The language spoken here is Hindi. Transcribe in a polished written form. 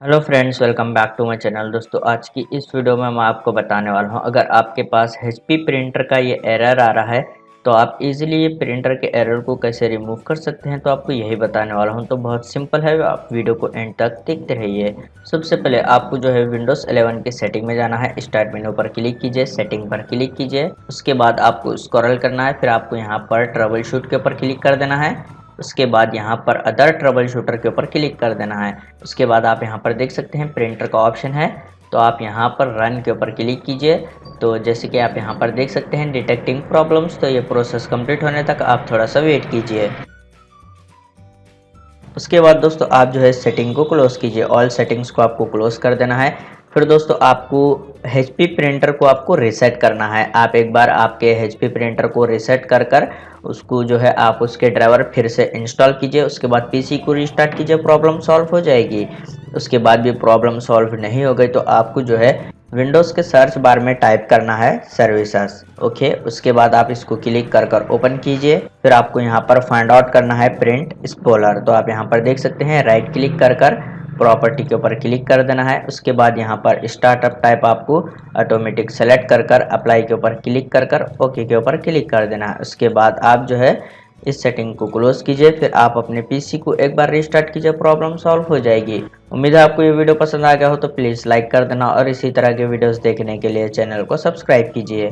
Hello friends, welcome back to my channel. दोस्तों, आज की इस वीडियो में मैं आपको बताने वाला हूं, अगर आपके पास एचपी प्रिंटर का ये एरर आ रहा है तो आप इजीली ये प्रिंटर के एरर को कैसे रिमूव कर सकते हैं। तो आपको यही बताने वाला हूं। तो बहुत सिंपल है, आप वीडियो को एंड तक देखते रहिए। सबसे पहले आपको जो है विंडोज़ 11 की सेटिंग में जाना है। स्टार्ट मेनू पर क्लिक कीजिए, सेटिंग पर क्लिक कीजिए। उसके बाद आपको स्क्रॉल करना है, फिर आपको यहाँ पर ट्रबल शूट के ऊपर क्लिक कर देना है। उसके बाद यहाँ पर अदर ट्रबल शूटर के ऊपर क्लिक कर देना है। उसके बाद आप यहाँ पर देख सकते हैं प्रिंटर का ऑप्शन है, तो आप यहाँ पर रन के ऊपर क्लिक कीजिए। तो जैसे कि आप यहाँ पर देख सकते हैं डिटेक्टिंग प्रॉब्लम्स, तो ये प्रोसेस कंप्लीट होने तक आप थोड़ा सा वेट कीजिए। उसके बाद दोस्तों आप जो है सेटिंग को क्लोज कीजिए, ऑल सेटिंग्स को आपको क्लोज कर देना है। फिर दोस्तों आपको एचपी प्रिंटर को आपको रीसेट करना है। आप एक बार आपके एचपी प्रिंटर को रीसेट कर कर उसको जो है आप उसके ड्राइवर फिर से इंस्टॉल कीजिए। उसके बाद पीसी को रीस्टार्ट कीजिए, प्रॉब्लम सॉल्व हो जाएगी। उसके बाद भी प्रॉब्लम सॉल्व नहीं हो गई तो आपको जो है विंडोज़ के सर्च बार में टाइप करना है सर्विसेज। ओके, उसके बाद आप इसको क्लिक कर कर ओपन कीजिए। फिर आपको यहाँ पर फाइंड आउट करना है प्रिंट स्पॉलर, तो आप यहाँ पर देख सकते हैं राइट क्लिक कर कर प्रॉपर्टी के ऊपर क्लिक कर देना है। उसके बाद यहाँ पर स्टार्टअप टाइप आपको ऑटोमेटिक सेलेक्ट कर कर अप्लाई के ऊपर क्लिक कर कर ओके के ऊपर क्लिक कर देना है। उसके बाद आप जो है इस सेटिंग को क्लोज कीजिए, फिर आप अपने पीसी को एक बार रीस्टार्ट कीजिए, प्रॉब्लम सॉल्व हो जाएगी। उम्मीद है आपको ये वीडियो पसंद आ गया हो, तो प्लीज़ लाइक कर देना और इसी तरह के वीडियोस देखने के लिए चैनल को सब्सक्राइब कीजिए।